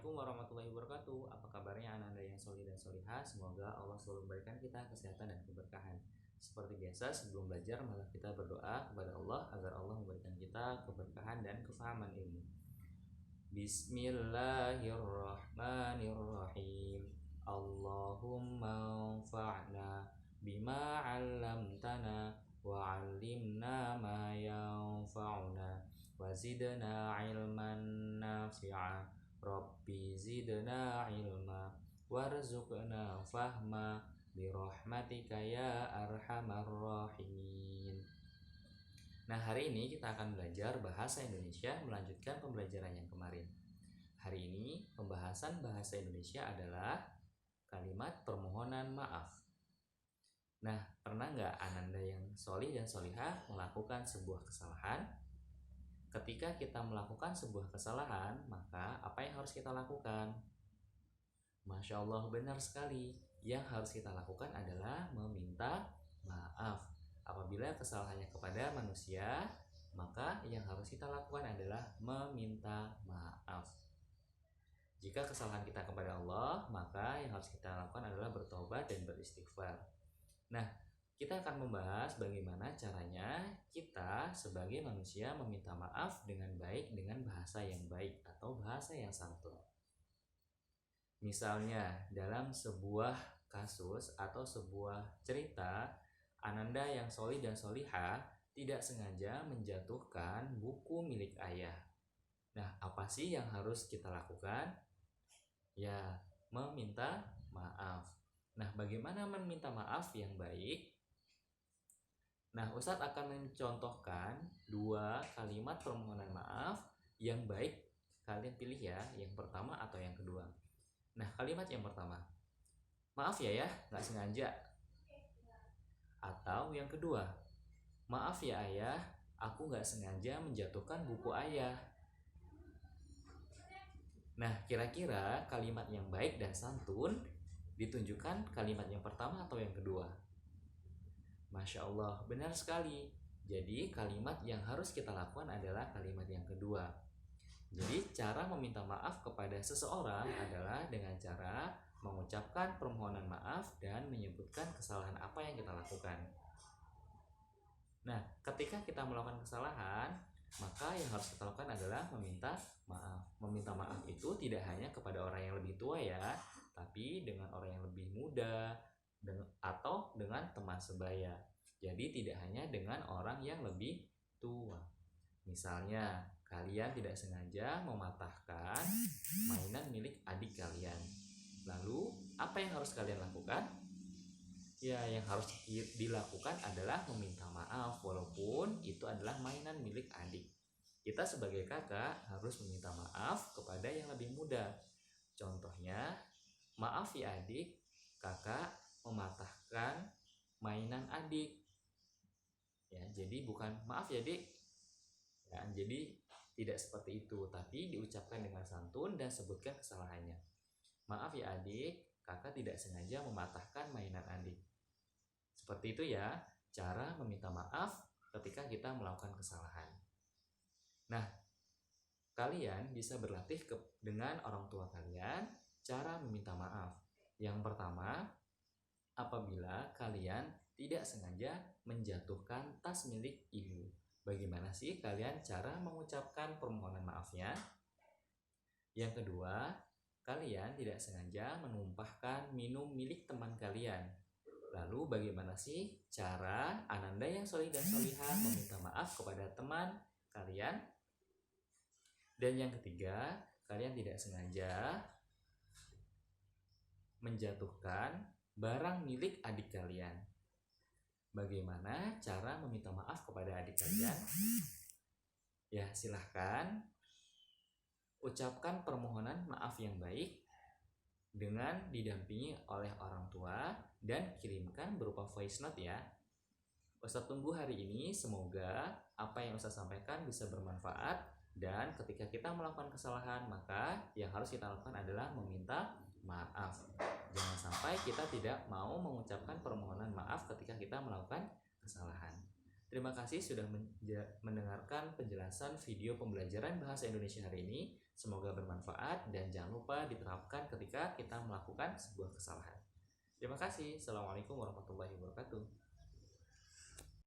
Assalamualaikum warahmatullahi wabarakatuh. Apa kabarnya anak-anak yang solih dan solihah? Semoga Allah selalu memberikan kita kesehatan dan keberkahan. Seperti biasa, sebelum belajar malah kita berdoa kepada Allah agar Allah memberikan kita keberkahan dan kefahaman ilmu. Bismillahirrahmanirrahim. Allahumma anfa'na bima 'allamtana wa 'allimna ma yanfa'una wa zidna 'ilman nafi'a. Rabbi zidna ilma warzuqna fahma birahmatika ya arhamar rahimin. Nah, hari ini kita akan belajar bahasa Indonesia melanjutkan pembelajaran yang kemarin. Hari ini pembahasan bahasa Indonesia adalah kalimat permohonan maaf. Nah, pernah nggak Ananda yang solih dan solihah melakukan sebuah kesalahan? Ketika kita melakukan sebuah kesalahan, maka apa yang harus kita lakukan? Masya Allah, benar sekali. Yang harus kita lakukan adalah meminta maaf. Apabila kesalahannya kepada manusia, maka yang harus kita lakukan adalah meminta maaf. Jika kesalahan kita kepada Allah, maka yang harus kita lakukan adalah bertobat dan beristighfar. Nah, kita akan membahas bagaimana caranya kita sebagai manusia meminta maaf dengan baik dengan bahasa yang baik atau bahasa yang santun. Misalnya dalam sebuah kasus atau sebuah cerita, Ananda yang solih dan solihah tidak sengaja menjatuhkan buku milik ayah. Nah, apa sih yang harus kita lakukan? Ya, meminta maaf. Nah, bagaimana meminta maaf yang baik? Nah, Ustadz akan mencontohkan dua kalimat permohonan maaf yang baik. Kalian pilih ya, yang pertama atau yang kedua. Nah, kalimat yang pertama, maaf ya, nggak sengaja. Atau yang kedua, maaf ya ayah, aku nggak sengaja menjatuhkan buku ayah. Nah, kira-kira kalimat yang baik dan santun ditunjukkan kalimat yang pertama atau yang kedua? Masya Allah, benar sekali. Jadi kalimat yang harus kita lakukan adalah kalimat yang kedua. Jadi cara meminta maaf kepada seseorang adalah dengan cara mengucapkan permohonan maaf dan menyebutkan kesalahan apa yang kita lakukan. Nah, ketika kita melakukan kesalahan, maka yang harus kita lakukan adalah meminta maaf. Meminta maaf itu tidak hanya kepada orang yang lebih tua ya, tapi dengan orang yang lebih muda, atau dengan teman sebaya. Jadi tidak hanya dengan orang yang lebih tua. Misalnya, kalian tidak sengaja mematahkan mainan milik adik kalian. Lalu, apa yang harus kalian lakukan? Ya, yang harus dilakukan adalah meminta maaf walaupun itu adalah mainan milik adik. Kita sebagai kakak harus meminta maaf kepada yang lebih muda. Contohnya, maaf ya adik, kakak mematahkan mainan adik. Ya, jadi bukan maaf ya dik. Ya, jadi tidak seperti itu, tapi diucapkan dengan santun dan sebutkan kesalahannya. Maaf ya adik, kakak tidak sengaja mematahkan mainan adik. Seperti itu ya, cara meminta maaf ketika kita melakukan kesalahan. Nah, kalian bisa berlatih dengan orang tua kalian cara meminta maaf. Yang pertama, apabila kalian tidak sengaja menjatuhkan tas milik ibu. Bagaimana sih kalian cara mengucapkan permohonan maafnya? Yang kedua, kalian tidak sengaja menumpahkan minum milik teman kalian. Lalu bagaimana sih cara Ananda yang solih dan solihah meminta maaf kepada teman kalian? Dan yang ketiga, kalian tidak sengaja menjatuhkan barang milik adik kalian. Bagaimana cara meminta maaf kepada adik kalian? Ya, silahkan ucapkan permohonan maaf yang baik dengan didampingi oleh orang tua dan kirimkan berupa voice note ya. Ustadz tunggu hari ini, semoga apa yang Ustadz sampaikan bisa bermanfaat. Dan ketika kita melakukan kesalahan, maka yang harus kita lakukan adalah meminta maaf. Jangan sampai kita tidak mau mengucapkan permohonan maaf ketika kita melakukan kesalahan. Terima kasih sudah mendengarkan penjelasan video pembelajaran bahasa Indonesia hari ini. Semoga bermanfaat dan jangan lupa diterapkan ketika kita melakukan sebuah kesalahan. Terima kasih. Assalamualaikum warahmatullahi wabarakatuh.